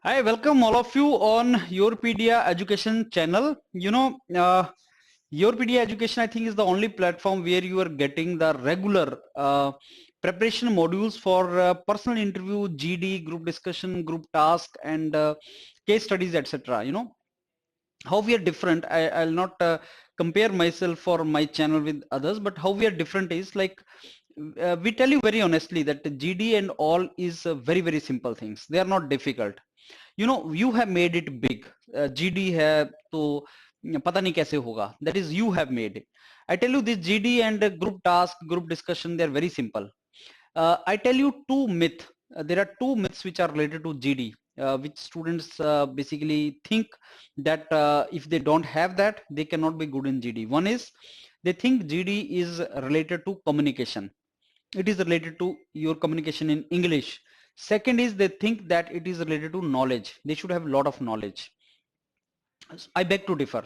I welcome all of you on Yourpedia Education channel. Yourpedia Education, I think, is the only platform where you are getting the regular preparation modules for personal interview, GD, group discussion, group task, and case studies, etc. How we are different. I'll not compare myself or my channel with others, but how we are different is like we tell you very honestly that the GD and all is very, very simple things. They are not difficult. You have made it big. GD है तो पता नहीं कैसे होगा. That is, you have made it. I tell you, this GD and group task, group discussion, they are very simple. I tell you two myths. There are two myths which are related to GD, which students basically think that if they don't have that, they cannot be good in GD. One is they think GD is related to communication. It is related to your communication in English. Second is they think that it is related to knowledge. They should have a lot of knowledge. I beg to differ.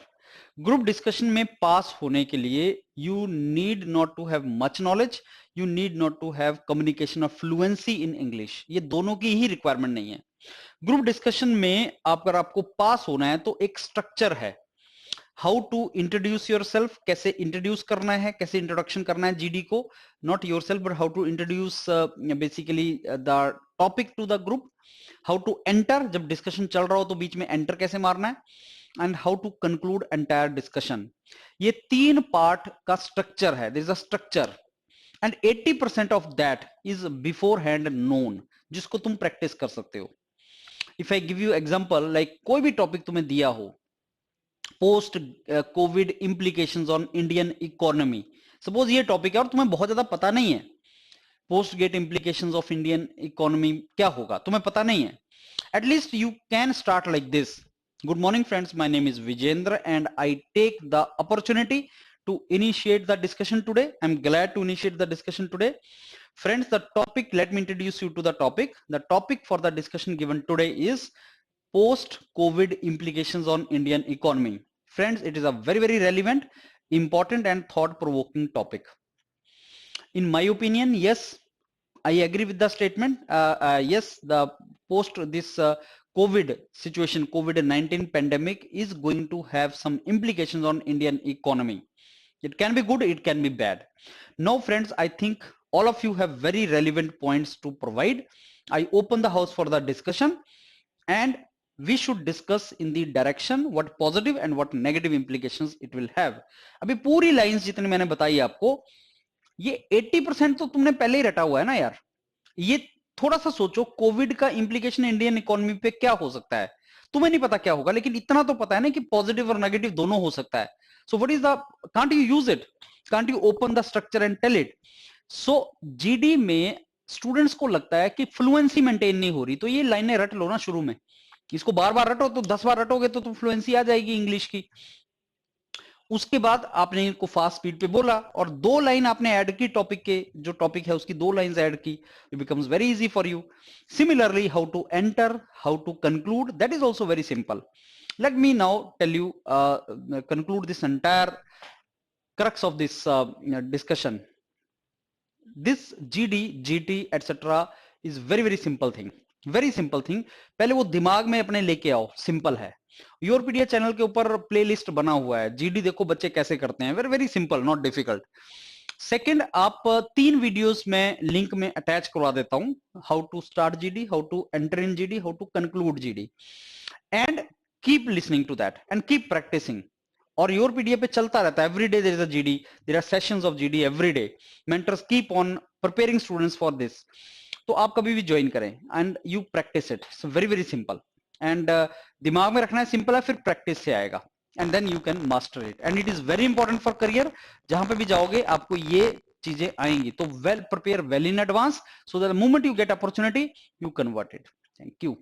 Group discussion में पास होने के लिए you need not to have much knowledge, you need not to have communication of fluency in English. ये दोनों की ही requirement नहीं है. ग्रुप डिस्कशन में अगर आपको पास होना है तो एक स्ट्रक्चर है. How to introduce yourself, कैसे इंट्रोड्यूस करना है, कैसे इंट्रोडक्शन करना है जीडी को, not yourself but how to introduce basically the topic to the group. How to enter, जब डिस्कशन चल रहा हो तो बीच में एंटर कैसे मारना है, and how to conclude entire discussion. ये तीन पार्ट का स्ट्रक्चर है. There is a structure and 80% of that is beforehand known, जिसको तुम प्रैक्टिस कर सकते हो. If I give you example, like कोई भी टॉपिक तुम्हें दिया हो, post covid implications on Indian economy, suppose ये टॉपिक है और तुम्हें बहुत ज्यादा पता नहीं है post get implications of Indian economy क्या होगा, तुम्हें पता नहीं है. At least you can start like this. Good morning, friends. My name is Vijendra and I take the opportunity to initiate the discussion today. I'm glad to initiate the discussion today. Friends, the topic, let me introduce you to the topic. The topic for the discussion given today is post-COVID implications on Indian economy. Friends, it is a very, very relevant, important and thought-provoking topic. In my opinion, yes, I agree with the statement. Yes, the post this COVID situation, COVID-19 pandemic is going to have some implications on Indian economy. It can be good, it can be bad. Now, friends, I think all of you have very relevant points to provide. I open the house for the discussion and we should discuss in the direction what positive and what negative implications it will have. अभी पूरी lines जितनी मैंने बताई आपको, ये 80% तो तुमने पहले ही रटा हुआ है ना यार. ये थोड़ा सा सोचो, कोविड का इंप्लीकेशन इंडियन इकोनॉमी पे क्या हो सकता है. तुम्हें नहीं पता क्या होगा, लेकिन इतना तो पता है ना कि पॉजिटिव और नेगेटिव दोनों हो सकता है. So what is the, can't you use it, can't you open the structure and tell it. So GD में स्टूडेंट्स को लगता है कि फ्लुएंसी मेंटेन नहीं हो रही, तो ये लाइनें रट लो ना शुरू में. इसको बार बार रटो तो 10 बार रटोगे तो तुम फ्लुएंसी आ जाएगी इंग्लिश की. उसके बाद आपने इनको फास्ट स्पीड पे बोला और दो लाइन आपने ऐड की टॉपिक के, जो टॉपिक है उसकी दो लाइंस ऐड की. It becomes very easy for you. Similarly, how to enter, how to conclude, that is also very simple. Let me now tell you, conclude this entire crux of this discussion. This GD, GT, etc. is very, very simple thing. Very simple thing. पहले वो दिमाग में अपने लेके आओ, simple है. योरपीडिया channel के ऊपर प्लेलिस्ट बना हुआ है, जीडी देखो बच्चे कैसे करते हैं. Very very simple, not difficult. Second, आप 3 वीडियोस में लिंक में अटैच करवा देता हूं. How to start GD, how to enter in GD, how to conclude GD, and keep listening to that and keep practising. और योरपीडिया पे चलता रहता है. Every day there is a GD, there are sessions of GD every day. Mentors keep on preparing students for this. तो आप कभी भी join करें and you practise it. It's very very simple and दिमाग में रखना है, सिंपल है, फिर प्रैक्टिस से आएगा and then you can master it. And it is very important for career. जहां पे भी जाओगे आपको ये चीजें आएंगी, तो well prepare well in advance so that the moment you get opportunity you convert it. Thank you.